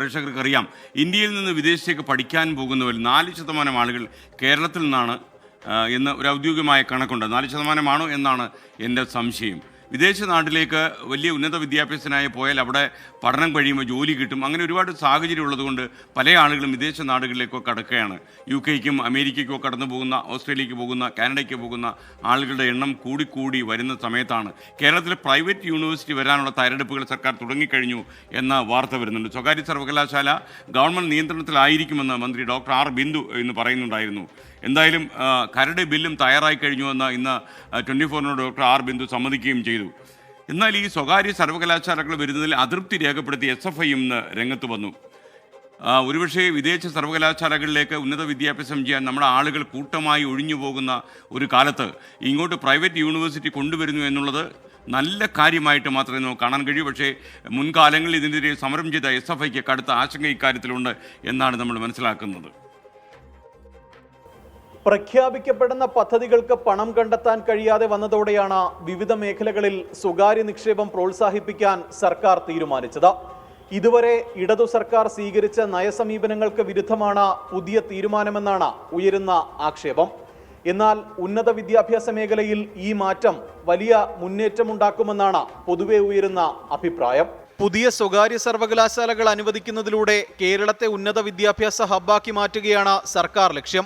പ്രേക്ഷകർക്ക് അറിയാം, ഇന്ത്യയിൽ നിന്ന് വിദേശത്തേക്ക് പഠിക്കാൻ പോകുന്നവരിൽ 4% ആളുകൾ കേരളത്തിൽ നിന്നാണ് എന്ന് ഒരു ഔദ്യോഗികമായ കണക്കുണ്ട്. 4%ആണോ എന്നാണ് എൻ്റെ സംശയം. വിദേശ നാട്ടിലേക്ക് വലിയ ഉന്നത വിദ്യാഭ്യാസത്തിനായി പോയാൽ അവിടെ പഠനം കഴിയുമ്പോൾ ജോലി കിട്ടും. അങ്ങനെ ഒരുപാട് സാഹചര്യം ഉള്ളതുകൊണ്ട് പല ആളുകളും വിദേശ നാടുകളിലേക്കൊക്കെ കടക്കുകയാണ്. UK-ക്കും അമേരിക്കയ്ക്കോ കടന്നു പോകുന്ന, ഓസ്ട്രേലിയയ്ക്ക് പോകുന്ന, കാനഡയ്ക്ക് പോകുന്ന ആളുകളുടെ എണ്ണം കൂടിക്കൂടി വരുന്ന സമയത്താണ് കേരളത്തിൽ പ്രൈവറ്റ് യൂണിവേഴ്സിറ്റി വരാനുള്ള തയ്യാറെടുപ്പുകൾ സർക്കാർ തുടങ്ങിക്കഴിഞ്ഞു എന്ന വാർത്ത വരുന്നുണ്ട്. സ്വകാര്യ സർവകലാശാല ഗവൺമെൻറ് നിയന്ത്രണത്തിലായിരിക്കുമെന്ന് മന്ത്രി ഡോക്ടർ ആർ ബിന്ദു ഇന്ന് പറയുന്നുണ്ടായിരുന്നു. എന്തായാലും കരട് ബില്ലും തയ്യാറായി കഴിഞ്ഞുവെന്ന് ഇന്ന് 24-നോട് ഡോക്ടർ ആർ ബിന്ദു സമ്മതിക്കുകയും ചെയ്തു. എന്നാൽ ഈ സ്വകാര്യ സർവകലാശാലകൾ വരുന്നതിൽ അതൃപ്തി രേഖപ്പെടുത്തി SFI ഇന്ന് രംഗത്ത് വന്നു. ഒരുപക്ഷേ വിദേശ സർവകലാശാലകളിലേക്ക് ഉന്നത വിദ്യാഭ്യാസം ചെയ്യാൻ നമ്മുടെ ആളുകൾ കൂട്ടമായി ഒഴിഞ്ഞു പോകുന്ന ഒരു കാലത്ത് ഇങ്ങോട്ട് പ്രൈവറ്റ് യൂണിവേഴ്സിറ്റി കൊണ്ടുവരുന്നു എന്നുള്ളത് നല്ല കാര്യമായിട്ട് മാത്രമേ നമുക്ക് കാണാൻ കഴിയൂ. പക്ഷേ മുൻകാലങ്ങളിൽ ഇതിനെതിരെ സമരം ചെയ്ത SFIക്ക് കടുത്ത ആശങ്ക ഇക്കാര്യത്തിലുണ്ട് എന്നാണ് നമ്മൾ മനസ്സിലാക്കുന്നത്. പ്രഖ്യാപിക്കപ്പെടുന്ന പദ്ധതികൾക്ക് പണം കണ്ടെത്താൻ കഴിയാതെ വന്നതോടെയാണ് വിവിധ മേഖലകളിൽ സ്വകാര്യ നിക്ഷേപം പ്രോത്സാഹിപ്പിക്കാൻ സർക്കാർ തീരുമാനിച്ചത്. ഇതുവരെ ഇടതു സർക്കാർ സ്വീകരിച്ച നയസമീപനങ്ങൾക്ക് വിരുദ്ധമാണ് പുതിയ തീരുമാനമെന്നാണ് ഉയരുന്ന ആക്ഷേപം. എന്നാൽ ഉന്നത വിദ്യാഭ്യാസ മേഖലയിൽ ഈ മാറ്റം വലിയ മുന്നേറ്റമുണ്ടാക്കുമെന്നാണ് പൊതുവെ ഉയരുന്ന അഭിപ്രായം. പുതിയ സ്വകാര്യ സർവകലാശാലകൾ അനുവദിക്കുന്നതിലൂടെ കേരളത്തെ ഉന്നത വിദ്യാഭ്യാസ ഹബ്ബാക്കി മാറ്റുകയാണ് സർക്കാർ ലക്ഷ്യം.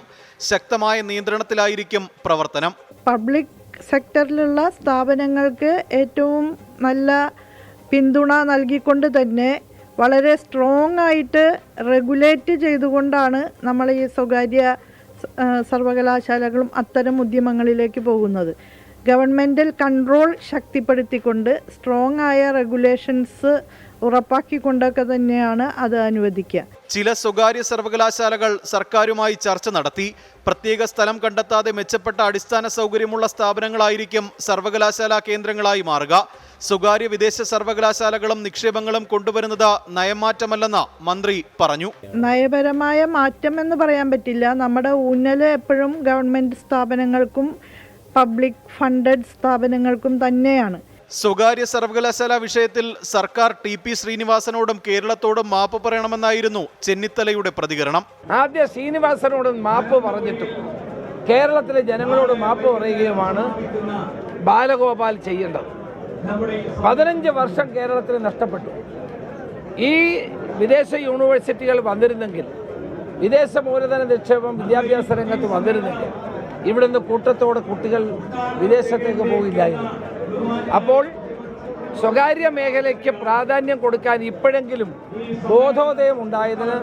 ശക്തമായ നിയന്ത്രണത്തിലായിരിക്കും പ്രവർത്തനം. പബ്ലിക് സെക്ടറിലുള്ള സ്ഥാപനങ്ങൾക്ക് ഏറ്റവും നല്ല പിന്തുണ നൽകിക്കൊണ്ട് തന്നെ വളരെ സ്ട്രോങ് ആയിട്ട് റെഗുലേറ്റ് ചെയ്തുകൊണ്ടാണ് നമ്മൾ ഈ സ്വകാര്യ സർവകലാശാലകളും അത്തരം ഉദ്യമങ്ങളിലേക്ക് പോകുന്നത്. ഗവൺമെൻറ്റൽ കൺട്രോൾ ശക്തിപ്പെടുത്തിക്കൊണ്ട് സ്ട്രോങ് ആയ റെഗുലേഷൻസ് ഉറപ്പാക്കിക്കൊണ്ടൊക്കെ തന്നെയാണ് അത് അനുവദിക്കുക. ചില സ്വകാര്യ സർവകലാശാലകൾ സർക്കാരുമായി ചർച്ച നടത്തി. പ്രത്യേക സ്ഥലം കണ്ടെത്താതെ മെച്ചപ്പെട്ട അടിസ്ഥാന സൗകര്യമുള്ള സ്ഥാപനങ്ങളായിരിക്കും സർവകലാശാലാ കേന്ദ്രങ്ങളായി മാറുക. സ്വകാര്യ വിദേശ സർവകലാശാലകളും നിക്ഷേപങ്ങളും കൊണ്ടുവരുന്നത് നയമാറ്റമല്ലെന്ന് മന്ത്രി പറഞ്ഞു. നയപരമായ മാറ്റം എന്ന് പറയാൻ പറ്റില്ല. നമ്മുടെ ഊന്നല് എപ്പോഴും ഗവൺമെൻറ് സ്ഥാപനങ്ങൾക്കും പബ്ലിക് ഫണ്ടഡ് സ്ഥാപനങ്ങൾക്കും തന്നെയാണ്. സ്വകാര്യ സർവകലാശാല വിഷയത്തിൽ സർക്കാർ TP ശ്രീനിവാസനോടും കേരളത്തോടും മാപ്പ് പറയണമെന്നായിരുന്നു ചെന്നിത്തലയുടെ പ്രതികരണം. ആദ്യം ശ്രീനിവാസനോട് മാപ്പ് പറഞ്ഞിട്ടും കേരളത്തിലെ ജനങ്ങളോട് മാപ്പ് പറയുകയുമാണ് ബാലഗോപാൽ ചെയ്യേണ്ടത്. 15 വർഷം കേരളത്തിന് നഷ്ടപ്പെട്ടു. ഈ വിദേശ യൂണിവേഴ്സിറ്റികൾ വന്നിരുന്നെങ്കിൽ, വിദേശ മൂലധന നിക്ഷേപം വിദ്യാഭ്യാസ രംഗത്ത് വന്നിരുന്നെങ്കിൽ ഇവിടുന്ന് കൂട്ടത്തോടെ കുട്ടികൾ വിദേശത്തേക്ക് പോകില്ലായിരുന്നു. അപ്പോൾ സ്വകാര്യ മേഖലയ്ക്ക് പ്രാധാന്യം കൊടുക്കാൻ ഇപ്പോഴെങ്കിലും ബോധോദയം ഉണ്ടായതിന്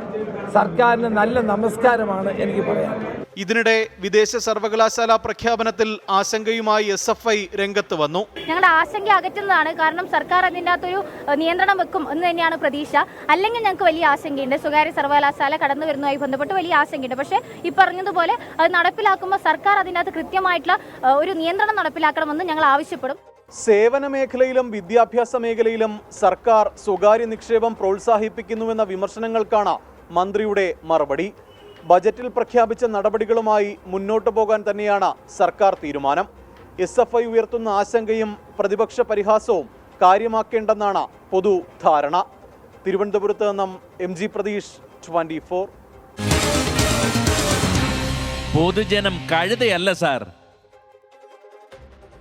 സർക്കാരിന് നല്ല നമസ്കാരമാണ് എനിക്ക് പറയാൻ. ഇതിനിടെ വിദേശ സർവകലാശാല പ്രഖ്യാപനത്തിൽ ആശങ്കയുമായി SFI രംഗത്ത് വന്നു. ഞങ്ങളുടെ ആശങ്ക അകറ്റുന്നതാണ്. കാരണം സർക്കാർ അതിൻ്റെ അകത്തൊരു നിയന്ത്രണം വെക്കും എന്ന് തന്നെയാണ് പ്രതീക്ഷ. അല്ലെങ്കിൽ ഞങ്ങൾക്ക് വലിയ ആശങ്കയുണ്ട്. സ്വകാര്യ സർവകലാശാല കടന്നു വരുന്നതുമായി ബന്ധപ്പെട്ട് വലിയ ആശങ്കയുണ്ട്. പക്ഷേ ഈ പറഞ്ഞതുപോലെ അത് നടപ്പിലാക്കുമ്പോൾ സർക്കാർ അതിൻ്റെ അകത്ത് കൃത്യമായിട്ടുള്ള ഒരു നിയന്ത്രണം നടപ്പിലാക്കണമെന്ന് ഞങ്ങൾ ആവശ്യപ്പെടും. സേവന മേഖലയിലും വിദ്യാഭ്യാസ മേഖലയിലും സർക്കാർ സ്വകാര്യ നിക്ഷേപം പ്രോത്സാഹിപ്പിക്കുന്നുവെന്ന വിമർശനങ്ങൾക്കാണ് മന്ത്രിയുടെ മറുപടി. ബജറ്റിൽ പ്രഖ്യാപിച്ച നടപടികളുമായി മുന്നോട്ടു പോകാൻ തന്നെയാണ് സർക്കാർ തീരുമാനം. SFI ഉയർത്തുന്ന ആശങ്കയും പ്രതിപക്ഷ പരിഹാസവും കാര്യമാക്കേണ്ടെന്നാണ് പൊതുധാരണ. തിരുവനന്തപുരത്ത് നിന്നും MG പ്രതീഷ്, 24. പൊതുജനം കഴുതയല്ല സാർ.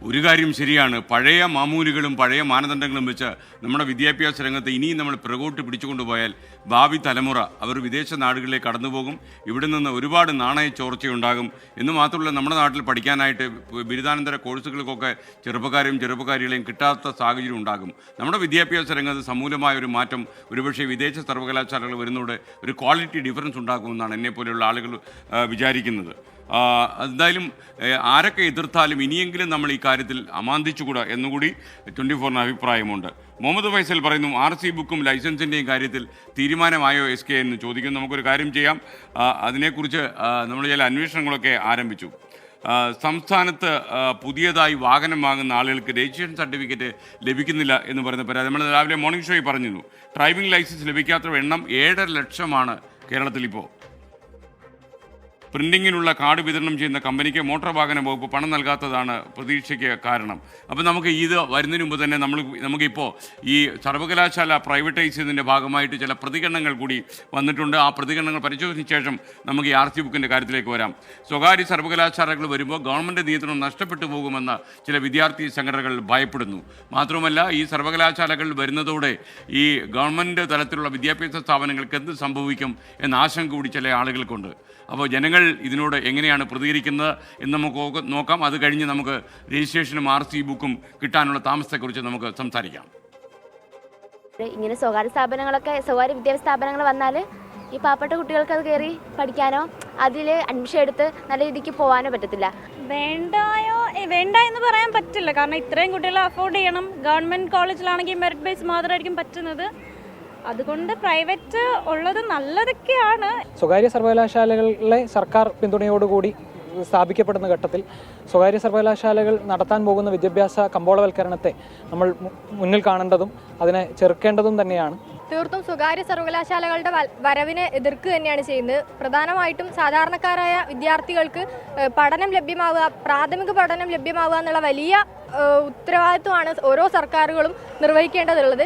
ഒരു കാര്യം ശരിയാണ്, പഴയ മാമൂലുകളും പഴയ മാനദണ്ഡങ്ങളും വെച്ച് നമ്മുടെ വിദ്യാഭ്യാസ രംഗത്ത് ഇനിയും നമ്മൾ പിറകോട്ട് പിടിച്ചുകൊണ്ടുപോയാൽ ഭാവി തലമുറ അവർ വിദേശ നാടുകളിലേക്ക് കടന്നുപോകും. ഇവിടെ നിന്ന് ഒരുപാട് നാണയ ചോർച്ചയുണ്ടാകും. എന്ന് മാത്രമല്ല, നമ്മുടെ നാട്ടിൽ പഠിക്കാനായിട്ട് ബിരുദാനന്തര കോഴ്സുകൾക്കൊക്കെ ചെറുപ്പക്കാരെയും കിട്ടാത്ത സാഹചര്യം ഉണ്ടാകും. നമ്മുടെ വിദ്യാഭ്യാസ രംഗത്ത് സമൂലമായ ഒരു മാറ്റം ഒരുപക്ഷെ വിദേശ സർവകലാശാലകൾ വരുന്നതോടെ ഒരു ക്വാളിറ്റി ഡിഫറൻസ് ഉണ്ടാകുമെന്നാണ് എന്നെപ്പോലെയുള്ള ആളുകൾ വിചാരിക്കുന്നത്. എന്തായാലും ആരൊക്കെ എതിർത്താലും ഇനിയെങ്കിലും നമ്മൾ ഈ കാര്യത്തിൽ അമാന്തിച്ചുകൂടാ എന്നുകൂടി 24-ന് അഭിപ്രായമുണ്ട്. മുഹമ്മദ് ഫൈസൽ പറയുന്നു, RC ബുക്കും ലൈസൻസിൻ്റെയും കാര്യത്തിൽ തീരുമാനമായോ SK എന്ന് ചോദിക്കുന്നു. നമുക്കൊരു കാര്യം ചെയ്യാം, അതിനെക്കുറിച്ച് നമ്മൾ ചില അന്വേഷണങ്ങളൊക്കെ ആരംഭിച്ചു. സംസ്ഥാനത്ത് പുതിയതായി വാഹനം വാങ്ങുന്ന ആളുകൾക്ക് രജിസ്ട്രേഷൻ സർട്ടിഫിക്കറ്റ് ലഭിക്കുന്നില്ല എന്ന് പറയുന്ന പരാതി നമ്മൾ രാവിലെ മോർണിംഗ് ഷോയിൽ പറഞ്ഞിരുന്നു. ഡ്രൈവിംഗ് ലൈസൻസ് ലഭിക്കാത്തവരുടെ എണ്ണം 7.5 ലക്ഷമാണ് കേരളത്തിൽ ഇപ്പോൾ. പ്രിൻറ്റിങ്ങിനുള്ള കാർഡ് വിതരണം ചെയ്യുന്ന കമ്പനിക്ക് മോട്ടോർ വാഹന വകുപ്പ് പണം നൽകാത്തതാണ് പ്രതീക്ഷയ്ക്ക് കാരണം. അപ്പോൾ നമുക്ക് ഇത് വരുന്നതിന് മുമ്പ് തന്നെ നമുക്കിപ്പോൾ ഈ സർവകലാശാല പ്രൈവറ്റൈസ് ചെയ്തതിൻ്റെ ഭാഗമായിട്ട് ചില പ്രതികരണങ്ങൾ കൂടി വന്നിട്ടുണ്ട്. ആ പ്രതികരണങ്ങൾ പരിശോധിച്ച ശേഷം നമുക്ക് ഈ RC ബുക്കിൻ്റെ കാര്യത്തിലേക്ക് വരാം. സ്വകാര്യ സർവകലാശാലകൾ വരുമ്പോൾ ഗവൺമെൻറ് നിയന്ത്രണം നഷ്ടപ്പെട്ടു പോകുമെന്ന് ചില വിദ്യാർത്ഥി സംഘടനകൾ ഭയപ്പെടുന്നു. മാത്രമല്ല, ഈ സർവകലാശാലകൾ വരുന്നതോടെ ഈ ഗവൺമെൻറ് തലത്തിലുള്ള വിദ്യാഭ്യാസ സ്ഥാപനങ്ങൾക്ക് എന്ത് സംഭവിക്കും എന്ന ആശങ്ക കൂടി ചില ആളുകൾക്കുണ്ട്. അപ്പോൾ ജനങ്ങൾ ഇതിനോട് എങ്ങനെയാണ് പ്രതികരിക്കുന്നത് എന്ന് നമുക്ക് നോക്കാം. അത് കഴിഞ്ഞ് നമുക്ക് രജിസ്ട്രേഷനും RC ബുക്കും കിട്ടാനുള്ള താമസത്തെക്കുറിച്ച് നമുക്ക് സംസാരിക്കാം. ഇങ്ങനെ സ്വകാര്യ വിദ്യാഭ്യാസ സ്ഥാപനങ്ങൾ വന്നാൽ ഈ പാവപ്പെട്ട കുട്ടികൾക്ക് അത് കയറി പഠിക്കാനോ അതിൽ അഡ്മിഷൻ എടുത്ത് നല്ല രീതിക്ക് പോകാനോ പറ്റത്തില്ല. വേണ്ട എന്ന് പറയാൻ പറ്റില്ല. കാരണം ഇത്രയും കുട്ടികളെ അഫോർഡ് ചെയ്യണം. ഗവൺമെൻറ് കോളേജിലാണെങ്കിൽ മെറിറ്റ് ബേസ് മാത്രമായിരിക്കും പറ്റുന്നത്. അതുകൊണ്ട് പ്രൈവറ്റ് ഉള്ളത് നല്ലതൊക്കെയാണ്. സ്വകാര്യ സർവകലാശാലകളെ സർക്കാർ പിന്തുണയോടുകൂടി സ്ഥാപിക്കപ്പെടുന്ന ഘട്ടത്തിൽ സ്വകാര്യ സർവകലാശാലകൾ നടത്താൻ പോകുന്ന വിദ്യാഭ്യാസ കമ്പോളവൽക്കരണത്തെ നമ്മൾ മുന്നിൽ കാണേണ്ടതും അതിനെ ചെറുക്കേണ്ടതും തന്നെയാണ്. തീർത്തും സ്വകാര്യ സർവകലാശാലകളുടെ വരവിനെ എതിർക്കുക തന്നെയാണ് ചെയ്യുന്നത്. പ്രധാനമായിട്ടും സാധാരണക്കാരായ വിദ്യാർത്ഥികൾക്ക് പഠനം ലഭ്യമാവുക, പ്രാഥമിക പഠനം ലഭ്യമാവുക എന്നുള്ള വലിയ ഉത്തരവാദിത്വമാണ് ഓരോ സർക്കാരുകളും നിർവഹിക്കേണ്ടതുള്ളത്.